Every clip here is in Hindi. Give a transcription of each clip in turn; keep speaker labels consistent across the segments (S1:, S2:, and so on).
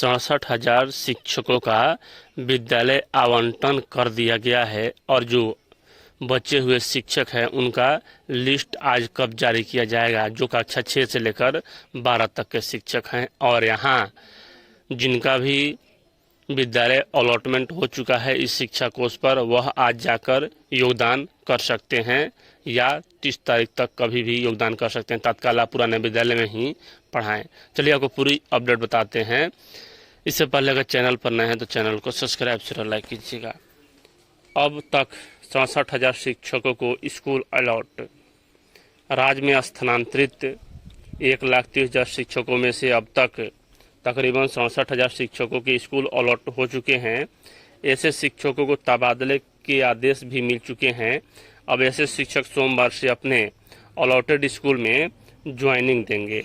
S1: 67,000 शिक्षकों का विद्यालय आवंटन कर दिया गया है और जो बचे हुए शिक्षक हैं उनका लिस्ट आज कब जारी किया जाएगा, जो कक्षा 6 से लेकर 12 तक के शिक्षक हैं। और यहाँ जिनका भी विद्यालय अलॉटमेंट हो चुका है इस शिक्षा कोष पर, वह आज जाकर योगदान कर सकते हैं या 30 तारीख तक कभी भी योगदान कर सकते हैं। तत्काल आप पुराने विद्यालय में ही पढ़ाएं। चलिए आपको पूरी अपडेट बताते हैं। इससे पहले अगर चैनल पर नए हैं तो चैनल को सब्सक्राइब शेयर लाइक कीजिएगा। अब तक 67,000 शिक्षकों को स्कूल अलॉट। राज्य में स्थानांतरित 1,30,000 शिक्षकों में से अब तक तकरीबन 67,000 शिक्षकों के स्कूल अलॉट हो चुके हैं। ऐसे शिक्षकों को तबादले के आदेश भी मिल चुके हैं। अब ऐसे शिक्षक सोमवार से अपने अलॉटेड स्कूल में ज्वाइनिंग देंगे।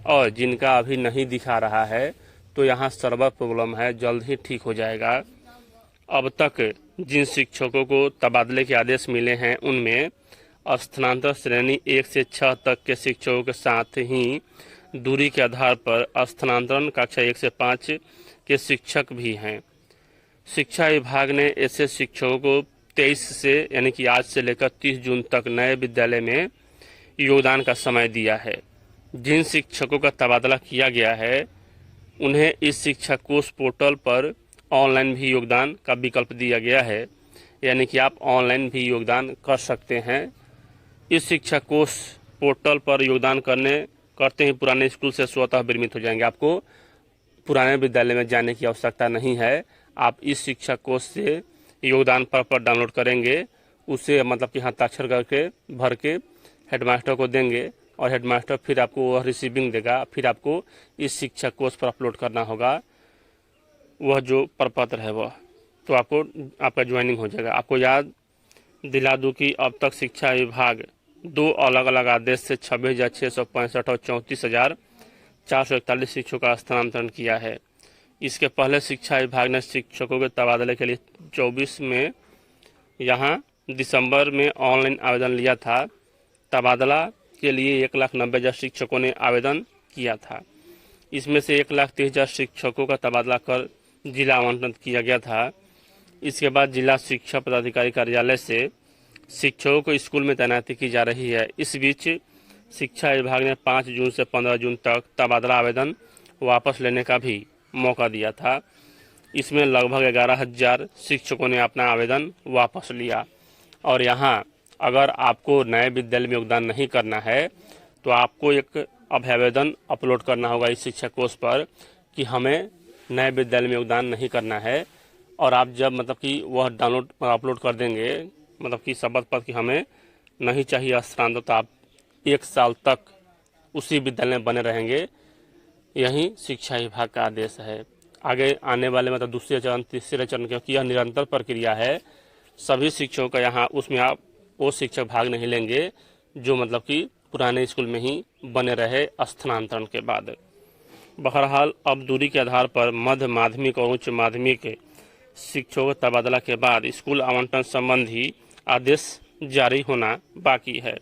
S1: और जिनका अभी नहीं दिखा रहा है तो यहाँ सर्वर प्रॉब्लम है, जल्द ही ठीक हो जाएगा। अब तक जिन शिक्षकों को तबादले के आदेश मिले हैं उनमें स्थानांतरण श्रेणी 1 से 6 तक के शिक्षकों के साथ ही दूरी के आधार पर स्थानांतरण कक्षा 1 से 5 के शिक्षक भी हैं। शिक्षा विभाग ने ऐसे शिक्षकों को 23 से यानी कि आज से लेकर 30 जून तक नए विद्यालय में योगदान का समय दिया है। जिन शिक्षकों का तबादला किया गया है उन्हें इस शिक्षा कोष पोर्टल पर ऑनलाइन भी योगदान का विकल्प दिया गया है, यानी कि आप ऑनलाइन भी योगदान कर सकते हैं। इस शिक्षा कोष पोर्टल पर योगदान करते ही पुराने स्कूल से स्वतः विरमित हो जाएंगे। आपको पुराने विद्यालय में जाने की आवश्यकता नहीं है। आप इस शिक्षा कोष से योगदान पत्र डाउनलोड करेंगे, उसे मतलब कि हस्ताक्षर करके भर के हेडमास्टर को देंगे और हेडमास्टर फिर आपको वह रिसीविंग देगा। फिर आपको इस शिक्षा कोष पर अपलोड करना होगा वह जो प्रपत्र है वह, तो आपका ज्वाइनिंग हो जाएगा। आपको याद दिला दूं कि अब तक शिक्षा विभाग 2 अलग अलग आदेश से 26,665 और 34,441 शिक्षकों का स्थानांतरण किया है। इसके पहले शिक्षा विभाग ने शिक्षकों के तबादले के लिए 24 में यहाँ दिसंबर में ऑनलाइन आवेदन लिया था। तबादला के लिए 1,90,000 शिक्षकों ने आवेदन किया था। इसमें से 1,30,000 शिक्षकों का तबादला कर जिला आवंटन किया गया था। इसके बाद जिला शिक्षा पदाधिकारी कार्यालय से शिक्षकों को स्कूल में तैनाती की जा रही है। इस बीच शिक्षा विभाग ने 5 जून से 15 जून तक तबादला आवेदन वापस लेने का भी मौका दिया था। इसमें लगभग 11,000 शिक्षकों ने अपना आवेदन वापस लिया। और यहाँ अगर आपको नए विद्यालय में योगदान नहीं करना है तो आपको एक आवेदन अपलोड करना होगा इस शिक्षा कोष पर कि हमें नए विद्यालय में योगदान नहीं करना है। और आप जब मतलब कि वह डाउनलोड अपलोड कर देंगे, मतलब कि शपथ पत्र कि हमें नहीं चाहिए स्थानांतरण, तो आप 1 साल तक उसी विद्यालय में बने रहेंगे। यही शिक्षा विभाग का आदेश है। आगे आने वाले मतलब दूसरे चरण तीसरे चरण, क्योंकि यह निरंतर प्रक्रिया है, सभी शिक्षकों का यहाँ उसमें आप वो शिक्षक भाग नहीं लेंगे जो मतलब कि पुराने स्कूल में ही बने रहे स्थानांतरण के बाद। बहरहाल अब दूरी के आधार पर मध्य माध्यमिक और उच्च माध्यमिक शिक्षकों के तबादला के बाद स्कूल आवंटन संबंधी आदेश जारी होना बाकी है।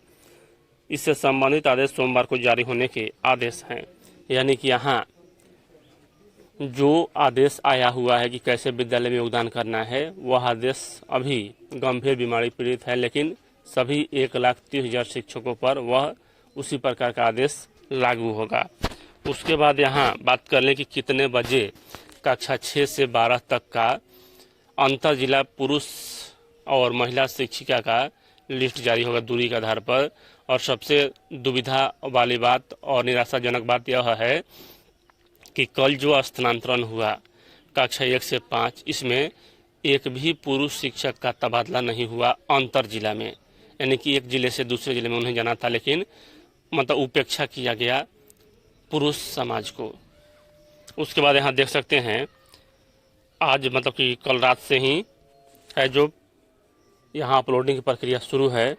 S1: इससे संबंधित आदेश सोमवार को जारी होने के आदेश हैं। यानी कि यहाँ जो आदेश आया हुआ है कि कैसे विद्यालय में योगदान करना है, वह आदेश अभी गंभीर बीमारी पीड़ित है, लेकिन सभी 1,30,000 शिक्षकों पर वह उसी प्रकार का आदेश लागू होगा। उसके बाद यहाँ बात कर लें कि कितने बजे कक्षा 6 से 12 तक का अंतर जिला पुरुष और महिला शिक्षिका का लिस्ट जारी होगा दूरी के आधार पर। और सबसे दुविधा वाली बात और निराशाजनक बात यह है कि कल जो स्थानांतरण हुआ कक्षा 1 से 5, इसमें एक भी पुरुष शिक्षक का तबादला नहीं हुआ अंतर जिला में, यानी कि एक जिले से दूसरे जिले में उन्हें जाना था, लेकिन मतलब उपेक्षा किया गया पुरुष समाज को। उसके बाद यहाँ देख सकते हैं आज मतलब कि कल रात से ही है जो यहाँ अपलोडिंग की प्रक्रिया शुरू है।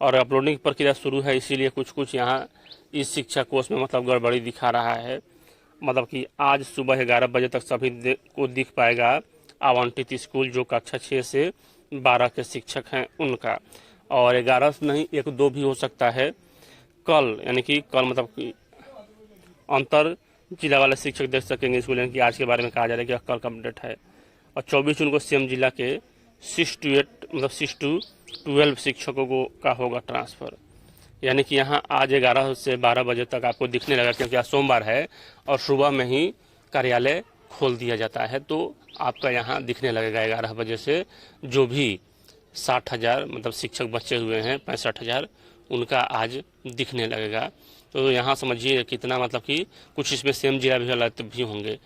S1: और अपलोडिंग की प्रक्रिया शुरू है इसीलिए कुछ यहाँ इस शिक्षा कोष में मतलब गड़बड़ी दिखा रहा है। मतलब कि आज सुबह 11 बजे तक सभी को दिख पाएगा आवंटित स्कूल जो कक्षा 6 से 12 के शिक्षक हैं उनका। और 11 नहीं 1-2 भी हो सकता है कल, यानी कि कल मतलब कि अंतर जिला वाले शिक्षक देख सकेंगे स्कूल की आज के बारे में कहा जा रहा है कि कल का अपडेट है। और 24 जून को सीएम जिला के 6 to 8 मतलब 6 to 12 शिक्षकों को का होगा ट्रांसफ़र, यानी कि यहाँ आज 11 से 12 बजे तक आपको दिखने लगा, क्योंकि आज सोमवार है और सुबह में ही कार्यालय खोल दिया जाता है, तो आपका यहाँ दिखने लगेगा 11 बजे से। जो भी 60,000 मतलब शिक्षक बचे हुए हैं 65,000 उनका आज दिखने लगेगा। तो यहाँ समझिए कितना मतलब कि कुछ इसमें सेम जिला भी होंगे,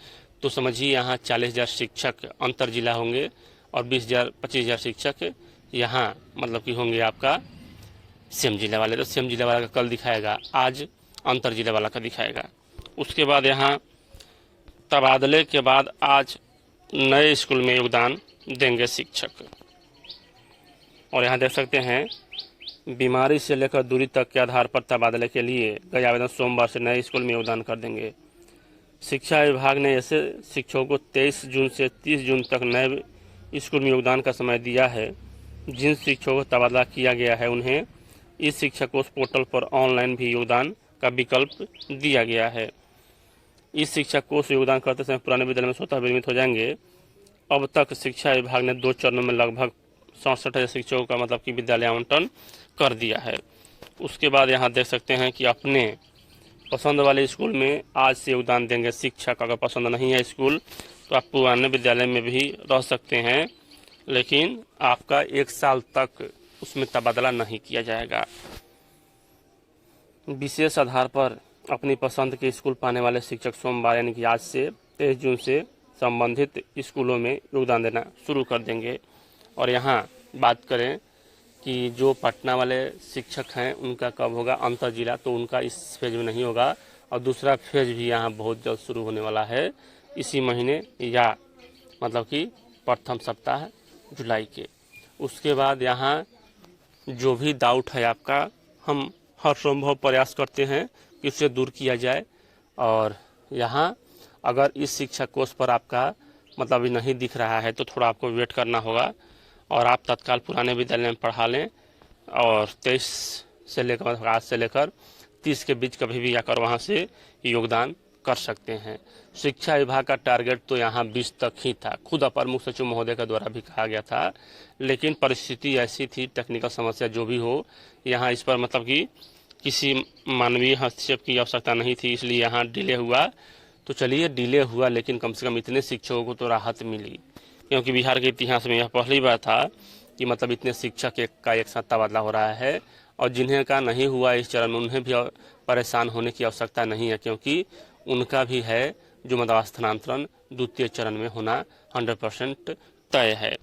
S1: तो समझिए यहाँ 40,000 शिक्षक अंतर जिला होंगे और 25,000 शिक्षक यहाँ मतलब कि होंगे आपका सेम जिला वाले। तो सेम जिला वाला का कल दिखाएगा, आज अंतर जिला वाला का दिखाएगा। उसके बाद यहाँ तबादले के बाद आज नए स्कूल में योगदान देंगे शिक्षक। और यहाँ देख सकते हैं बीमारी से लेकर दूरी तक के आधार पर तबादले के लिए गए आवेदन सोमवार से नए स्कूल में योगदान कर देंगे। शिक्षा विभाग ने ऐसे शिक्षकों को 23 जून से 30 जून तक नए स्कूल में योगदान का समय दिया है। जिन शिक्षकों को तबादला किया गया है उन्हें इस शिक्षा कोष पोर्टल पर ऑनलाइन भी योगदान का विकल्प दिया गया है। इस शिक्षा कोष योगदान करते समय पुराने विद्यालय में स्वतः विनियमित हो जाएंगे। अब तक शिक्षा विभाग ने 2 चरणों में लगभग 67,000 शिक्षकों का मतलब कि विद्यालय आवंटन कर दिया है। उसके बाद यहाँ देख सकते हैं कि अपने पसंद वाले स्कूल में आज से योगदान देंगे शिक्षक। अगर पसंद नहीं है स्कूल तो आप पुराने विद्यालय में भी रह सकते हैं, लेकिन आपका 1 साल तक उसमें तबादला नहीं किया जाएगा। विशेष आधार पर अपनी पसंद के स्कूल पाने वाले शिक्षक सोमवार यानी कि आज से 23 जून से संबंधित स्कूलों में योगदान देना शुरू कर देंगे। और यहाँ बात करें कि जो पटना वाले शिक्षक हैं उनका कब होगा अंतर जिला, तो उनका इस फेज में नहीं होगा। और दूसरा फेज भी यहाँ बहुत जल्द शुरू होने वाला है इसी महीने या मतलब कि प्रथम सप्ताह जुलाई के। उसके बाद यहाँ जो भी डाउट है आपका, हम हर संभव प्रयास करते हैं कि उससे दूर किया जाए। और यहाँ अगर इस शिक्षा कोष पर आपका मतलब अभी नहीं दिख रहा है तो थोड़ा आपको वेट करना होगा और आप तत्काल पुराने विद्यालय में पढ़ा लें। और 23 से लेकर मतलब आज से लेकर 30 के बीच कभी भी आकर वहाँ से योगदान कर सकते हैं। शिक्षा विभाग का टारगेट तो यहाँ 20 तक ही था, खुद अपर मुख्य सचिव महोदय के द्वारा भी कहा गया था, लेकिन परिस्थिति ऐसी थी, टेक्निकल समस्या जो भी हो, यहाँ इस पर मतलब कि किसी मानवीय हस्तक्षेप की आवश्यकता नहीं थी, इसलिए यहाँ डिले हुआ। तो चलिए डिले हुआ, लेकिन कम से कम इतने शिक्षकों को तो राहत मिली, क्योंकि बिहार के इतिहास में यह पहली बार था कि मतलब इतने शिक्षक का एक साथ तबादला हो रहा है। और जिन्हें का नहीं हुआ इस चरण में उन्हें भी परेशान होने की आवश्यकता नहीं है, क्योंकि उनका भी है जो मतलब स्थानांतरण द्वितीय चरण में होना 100% तय है।